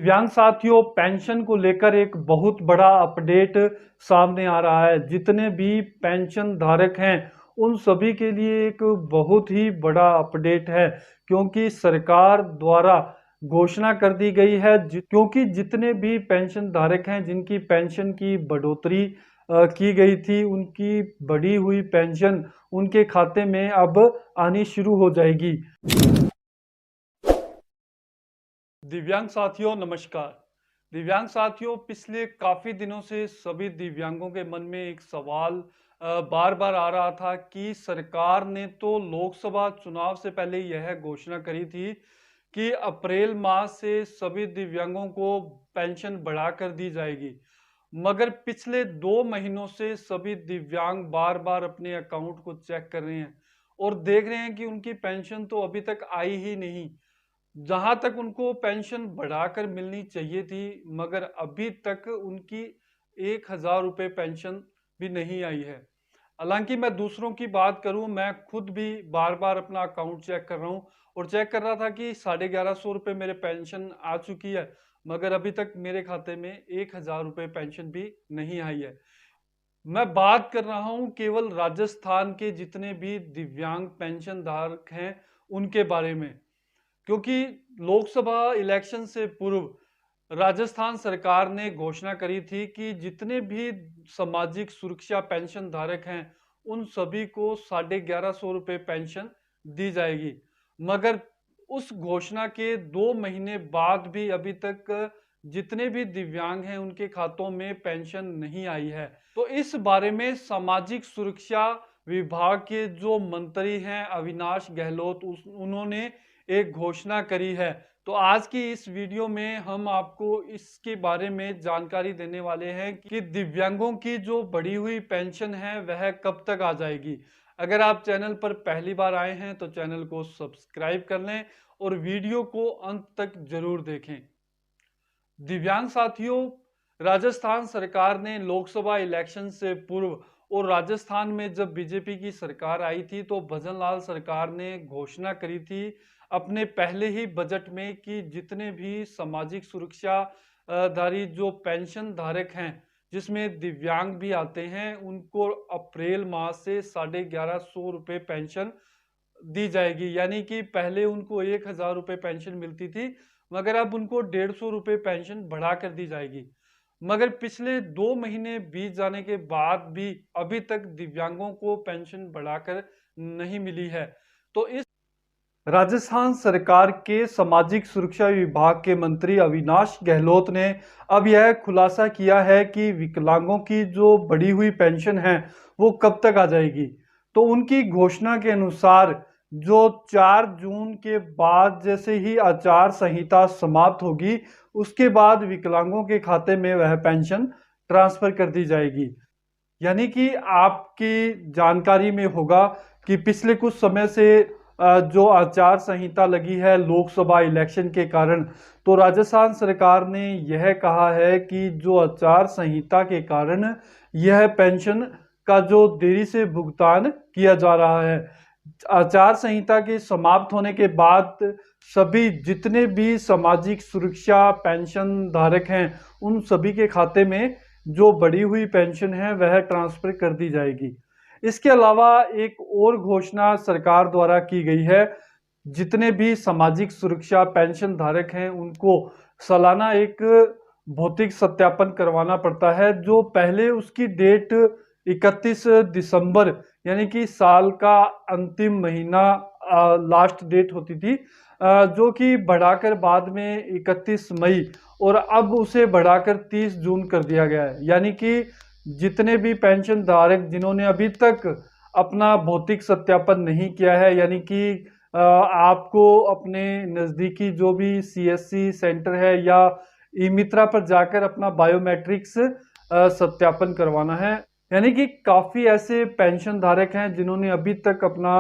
दिव्यांग साथियों, पेंशन को लेकर एक बहुत बड़ा अपडेट सामने आ रहा है। जितने भी पेंशन धारक हैं उन सभी के लिए एक बहुत ही बड़ा अपडेट है, क्योंकि सरकार द्वारा घोषणा कर दी गई है। क्योंकि जितने भी पेंशन धारक हैं जिनकी पेंशन की बढ़ोतरी की गई थी, उनकी बढ़ी हुई पेंशन उनके खाते में अब आनी शुरू हो जाएगी। दिव्यांग साथियों नमस्कार। दिव्यांग साथियों, पिछले काफी दिनों से सभी दिव्यांगों के मन में एक सवाल बार बार आ रहा था कि सरकार ने तो लोकसभा चुनाव से पहले यह घोषणा करी थी कि अप्रैल माह से सभी दिव्यांगों को पेंशन बढ़ाकर दी जाएगी, मगर पिछले 2 महीनों से सभी दिव्यांग बार बार अपने अकाउंट को चेक कर रहे हैं और देख रहे हैं कि उनकी पेंशन तो अभी तक आई ही नहीं। जहां तक उनको पेंशन बढ़ाकर मिलनी चाहिए थी, मगर अभी तक उनकी 1,000 रुपये पेंशन भी नहीं आई है। हालांकि मैं दूसरों की बात करूं, मैं खुद भी बार बार अपना अकाउंट चेक कर रहा हूं और चेक कर रहा था कि 1150 रुपये मेरे पेंशन आ चुकी है, मगर अभी तक मेरे खाते में 1,000 रुपये पेंशन भी नहीं आई है। मैं बात कर रहा हूं केवल राजस्थान के जितने भी दिव्यांग पेंशन धारक हैं उनके बारे में, क्योंकि लोकसभा इलेक्शन से पूर्व राजस्थान सरकार ने घोषणा करी थी कि जितने भी सामाजिक सुरक्षा पेंशन धारक हैं उन सभी को 1150 रुपये पेंशन दी जाएगी, मगर उस घोषणा के 2 महीने बाद भी अभी तक जितने भी दिव्यांग हैं उनके खातों में पेंशन नहीं आई है। तो इस बारे में सामाजिक सुरक्षा विभाग के जो मंत्री हैं अविनाश गहलोत, उन्होंने एक घोषणा करी है। तो आज की इस वीडियो में हम आपको इसके बारे में जानकारी देने वाले हैं कि दिव्यांगों की जो बढ़ी हुई पेंशन है वह कब तक आ जाएगी। अगर आप चैनल पर पहली बार आए हैं तो चैनल को सब्सक्राइब कर लें और वीडियो को अंत तक जरूर देखें। दिव्यांग साथियों, राजस्थान सरकार ने लोकसभा इलेक्शन से पूर्व और राजस्थान में जब बीजेपी की सरकार आई थी तो भजन लाल सरकार ने घोषणा करी थी अपने पहले ही बजट में कि जितने भी सामाजिक सुरक्षा धारी जो पेंशन धारक हैं, जिसमें दिव्यांग भी आते हैं, उनको अप्रैल माह से 1150 रुपये पेंशन दी जाएगी। यानी कि पहले उनको 1,000 रुपये पेंशन मिलती थी, मगर अब उनको 150 रुपये पेंशन बढ़ा कर दी जाएगी। मगर पिछले 2 महीने बीत जाने के बाद भी अभी तक दिव्यांगों को पेंशन बढ़ाकर नहीं मिली है। तो इस राजस्थान सरकार के सामाजिक सुरक्षा विभाग के मंत्री अविनाश गहलोत ने अब यह खुलासा किया है कि विकलांगों की जो बढ़ी हुई पेंशन है वो कब तक आ जाएगी। तो उनकी घोषणा के अनुसार जो 4 जून के बाद जैसे ही आचार संहिता समाप्त होगी, उसके बाद विकलांगों के खाते में वह पेंशन ट्रांसफर कर दी जाएगी। यानी कि आपकी जानकारी में होगा कि पिछले कुछ समय से जो आचार संहिता लगी है लोकसभा इलेक्शन के कारण, तो राजस्थान सरकार ने यह कहा है कि जो आचार संहिता के कारण यह पेंशन का जो देरी से भुगतान किया जा रहा है, आचार संहिता के समाप्त होने के बाद सभी जितने भी सामाजिक सुरक्षा पेंशन धारक हैं उन सभी के खाते में जो बढ़ी हुई पेंशन है वह ट्रांसफर कर दी जाएगी। इसके अलावा एक और घोषणा सरकार द्वारा की गई है। जितने भी सामाजिक सुरक्षा पेंशन धारक हैं उनको सालाना एक भौतिक सत्यापन करवाना पड़ता है, जो पहले उसकी डेट 31 दिसंबर यानी कि साल का अंतिम महीना लास्ट डेट होती थी, जो कि बढ़ाकर बाद में 31 मई और अब उसे बढ़ाकर 30 जून कर दिया गया है। यानी कि जितने भी पेंशन धारक जिन्होंने अभी तक अपना भौतिक सत्यापन नहीं किया है, यानी कि आपको अपने नज़दीकी जो भी सीएससी सेंटर है या ई मित्रा पर जाकर अपना बायोमेट्रिक्स सत्यापन करवाना है। यानी कि काफ़ी ऐसे पेंशन धारक हैं जिन्होंने अभी तक अपना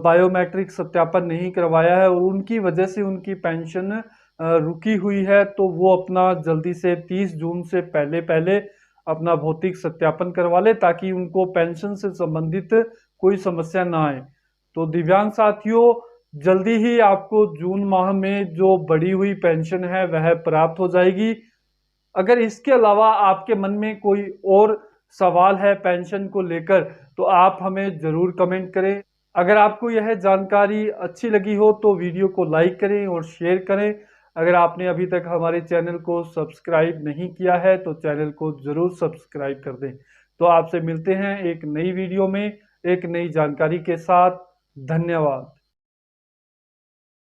बायोमेट्रिक सत्यापन नहीं करवाया है और उनकी वजह से उनकी पेंशन रुकी हुई है। तो वो अपना जल्दी से 30 जून से पहले पहले अपना भौतिक सत्यापन करवा ले, ताकि उनको पेंशन से संबंधित कोई समस्या ना आए। तो दिव्यांग साथियों, जल्दी ही आपको जून माह में जो बढ़ी हुई पेंशन है वह प्राप्त हो जाएगी। अगर इसके अलावा आपके मन में कोई और सवाल है पेंशन को लेकर तो आप हमें ज़रूर कमेंट करें। अगर आपको यह जानकारी अच्छी लगी हो तो वीडियो को लाइक करें और शेयर करें। अगर आपने अभी तक हमारे चैनल को सब्सक्राइब नहीं किया है तो चैनल को ज़रूर सब्सक्राइब कर दें। तो आपसे मिलते हैं एक नई वीडियो में एक नई जानकारी के साथ। धन्यवाद।